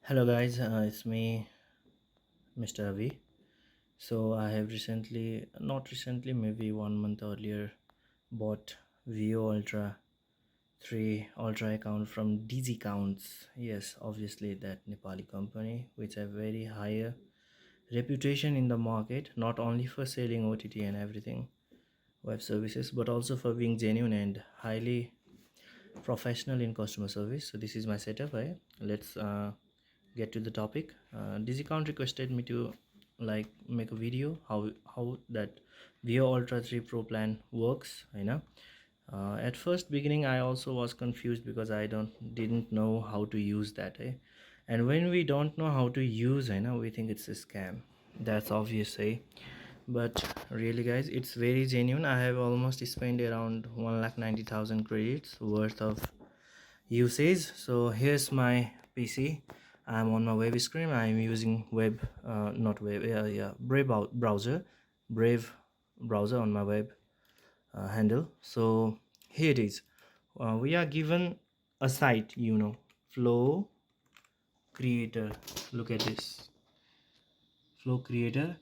Hello guys, it's me, Mr. Avi. So I have not recently, maybe 1 month earlier, bought VEO Ultra 3 Ultra account from Digicounts. Yes, obviously that Nepali company, which have very higher reputation in the market, not only for selling OTT and everything, web services, but also for being genuine and highly professional in customer service. So this is my setup. Let's get to the topic. Digicount requested me to make a video how that VEO Ultra 3 Pro plan works. At first beginning I also was confused because I didn't know how to use that. And when we don't know how to use, we think it's a scam. That's obvious. But really guys, it's very genuine. I have almost spent around 1,90,000 credits worth of usage. So here's my PC. I'm on my web screen. I'm using not web, yeah, Brave browser on my web handle. So here it is. We are given a site, Flow Creator. Look at this, Flow Creator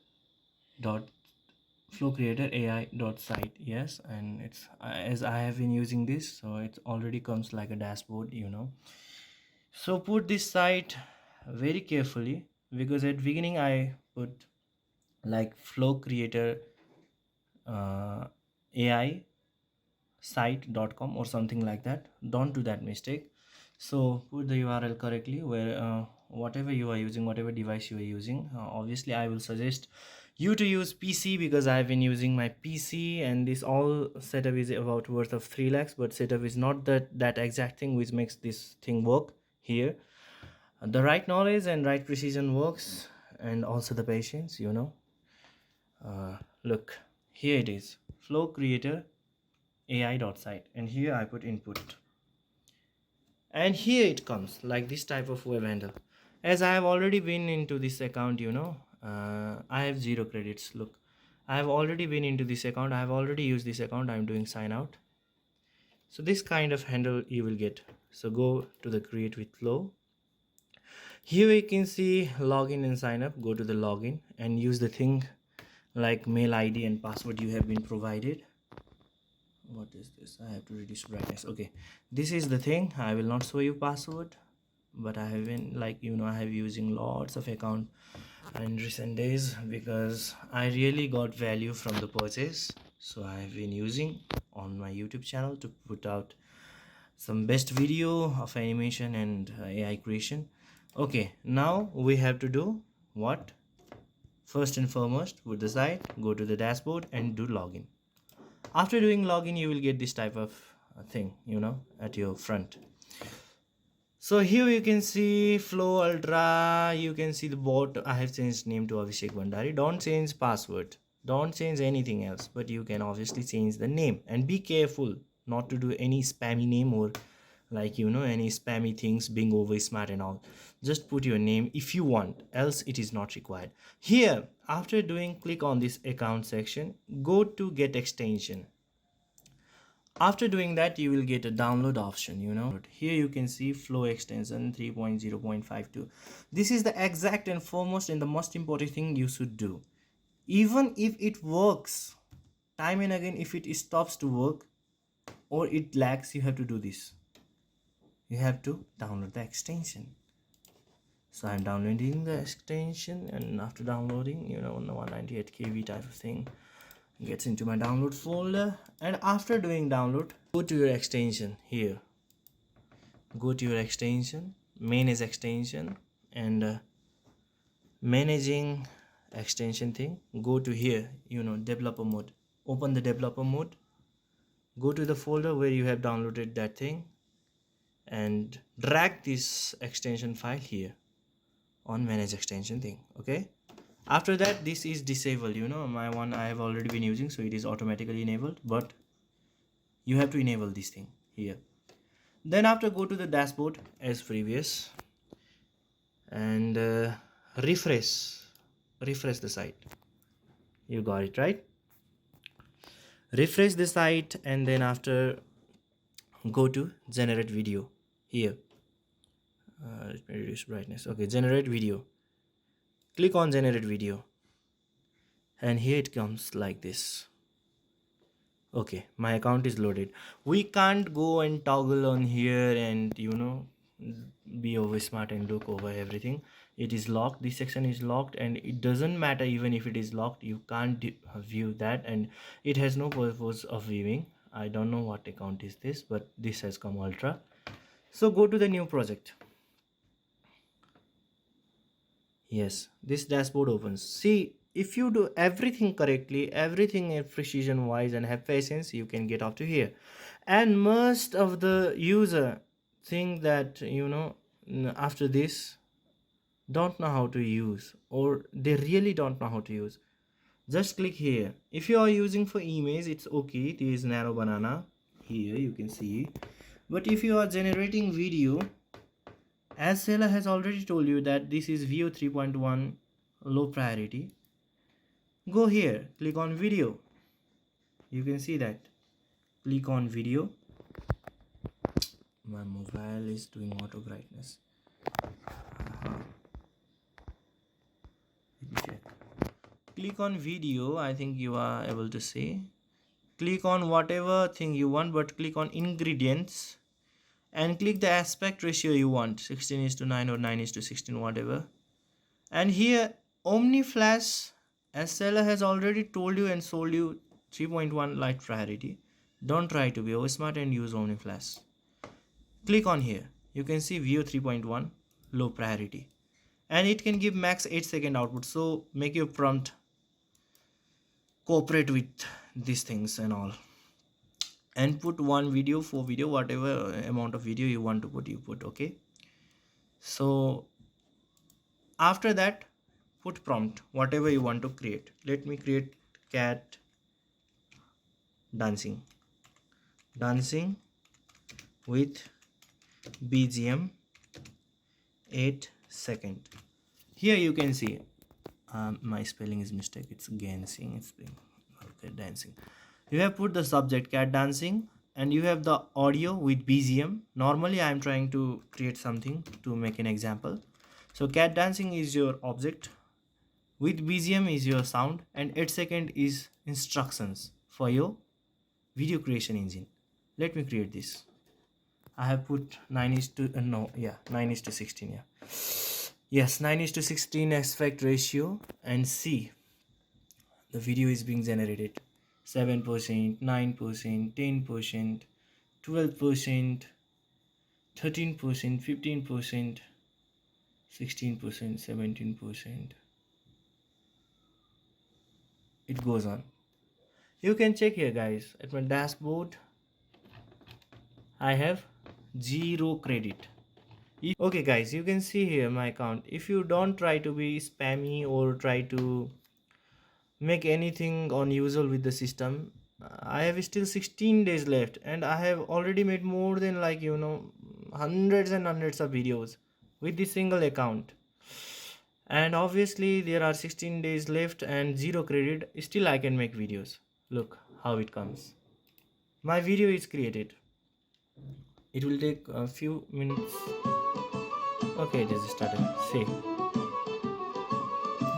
dot FlowCreatorAI.site. Yes, and it's as I have been using this, so it already comes like a dashboard. So put this site very carefully, because at beginning I put like Flow Creator AI site.com or something like that. Don't do that mistake. So put the URL correctly, where whatever you are using, whatever device you are using. Obviously I will suggest you to use PC, because I've been using my PC, and this all setup is about worth of 3 lakhs, but setup is not that exact thing which makes this thing work here. The right knowledge and right precision works, and also the patience. Look, here it is, Flow Creator AI.site, and here I put input, and here it comes like this type of web handle. As I have already been into this account, I have 0 credits. Look, I have already been into this account, I have already used this account, I'm doing sign out. So this kind of handle you will get. So go to the create with flow. Here we can see login and sign up. Go to the login and use the thing like mail ID and password you have been provided. What is this? I have to reduce brightness. Okay, this is the thing. I will not show you password, but I have been I have using lots of account in recent days, because I really got value from the purchase. So I have been using on my YouTube channel to put out some best video of animation and AI creation. Okay, now we have to do what? First and foremost, with the site, go to the dashboard and do login. After doing login, you will get this type of thing, at your front. So here you can see Flow Ultra. You can see the bot. I have changed name to Abhishek Bandari. Don't change password. Don't change anything else. But you can obviously change the name. And be careful not to do any spammy name, or any spammy things, being over smart and all. Just put your name if you want. Else it is not required. Here, after doing, click on this account section. Go to get extension. After doing that, you will get a download option. Here you can see Flow extension 3.0.52. This is the exact and foremost and the most important thing you should do. Even if it works time and again, if it stops to work or it lags, you have to do this. You have to download the extension. So I'm downloading the extension, and after downloading, 198 KB type of thing gets into my download folder. And after doing download, go to your extension. Here, go to your extension, manage extension, and managing extension thing, go to here, developer mode. Open the developer mode, go to the folder where you have downloaded that thing, and drag this extension file here on manage extension thing. Okay, after that, this is disabled. My one I have already been using, so it is automatically enabled, but you have to enable this thing here. Then after, go to the dashboard as previous, and refresh the site. You got it right. Refresh the site, and then after, go to generate video here. Let me reduce brightness. Okay, generate video. Click on generate video, and here it comes like this. Okay, my account is loaded. We can't go and toggle on here and be over smart and look over everything. It is locked. This section is locked, and it doesn't matter even if it is locked. You can't view that, and it has no purpose of viewing. I don't know what account is this, but this has come ultra. So go to the new project. Yes, this dashboard opens. See, if you do everything correctly, everything in precision wise and have patience, you can get up to here. And most of the user think that after this don't know how to use, or they really don't know how to use. Just click here. If you are using for image, it's okay. There is narrow banana here, you can see. But if you are generating video, as Sela has already told you that this is VEO 3.1 low priority, go here, click on video. You can see that. Click on video. My mobile is doing auto brightness. Let me check. Click on video. I think you are able to see. Click on whatever thing you want, but click on ingredients and click the aspect ratio you want, 16:9 or 9:16, whatever. And here Omni Flash, as seller has already told you and sold you 3.1 light priority. Don't try to be over smart and use Omni Flash. Click on here. You can see VEO 3.1 low priority, and it can give max 8-second output. So make your prompt cooperate with these things and all, and put one video, 4 video, whatever amount of video you want to put, you put. Okay, so after that put prompt whatever you want to create. Let me create cat dancing with BGM 8-second. Here you can see my spelling is mistake, it's dancing, it's being okay, dancing. You have put the subject cat dancing, and you have the audio with BGM. Normally I am trying to create something to make an example. So cat dancing is your object, with BGM is your sound, and 8-second is instructions for your video creation engine. Let me create this. I have put 9:16. Yeah, yes, 9:16 aspect ratio, and see the video is being generated. 7%, 9%, 10%, 12%, 13%, 15%, 16%, 17%. It goes on. You can check here, guys. At my dashboard, I have 0 credit. Okay, guys, you can see here my account. If you don't try to be spammy or try to make anything unusual with the system, I have still 16 days left, and I have already made more than hundreds and hundreds of videos with this single account. And obviously there are 16 days left and 0 credit, still I can make videos. Look how it comes. My video is created. It will take a few minutes. Okay, it is started. See,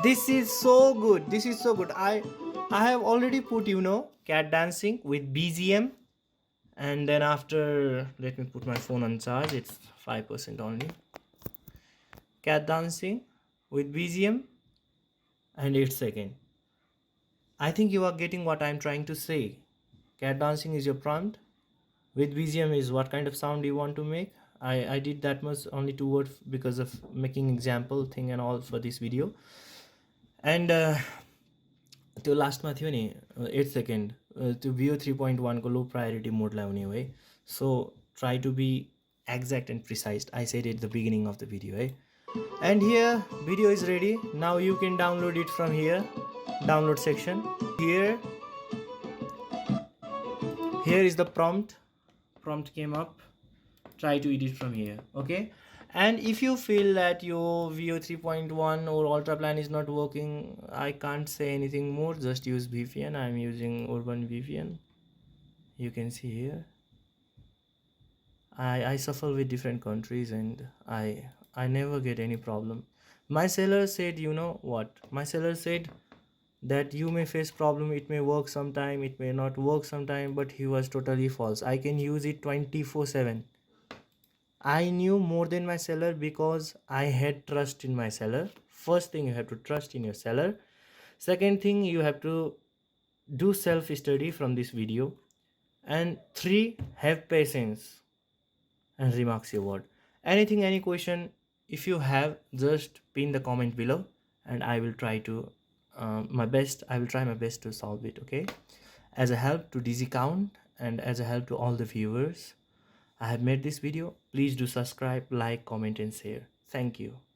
this is so good. This is so good. I have already put cat dancing with BGM, and then after, let me put my phone on charge. It's 5% only. Cat dancing with BGM and 8-second. I think you are getting what I'm trying to say. Cat dancing is your prompt. With BGM is what kind of sound you want to make. I did that much, only 2 words, because of making example thing and all for this video. And त्यो लास्टमा थियो नि 8-second त्यो VEO 3.1 को low priority mode लाई हुने है. So try to be exact and precise. I said it at the beginning of the video, है. And here video is ready. Now you can download it from here, download section. Here is the prompt came up. Try to edit from here. Okay, and if you feel that your VEO 3.1 or ultra plan is not working, I can't say anything more. Just use VPN. I'm using urban VPN. You can see here I suffer with different countries, and I never get any problem. My seller said, you know what? My seller said that you may face problem, it may work sometime, it may not work sometime, but he was totally false. I can use it 24/7. I knew more than my seller because I had trust in my seller. First thing, you have to trust in your seller. Second thing, you have to do self study from this video. And three, have patience and remarks your word. Anything, any question, if you have, just pin the comment below and I will try to I will try my best to solve it. Okay, as a help to Digicount and as a help to all the viewers, I have made this video. Please do subscribe, like, comment and share. Thank you.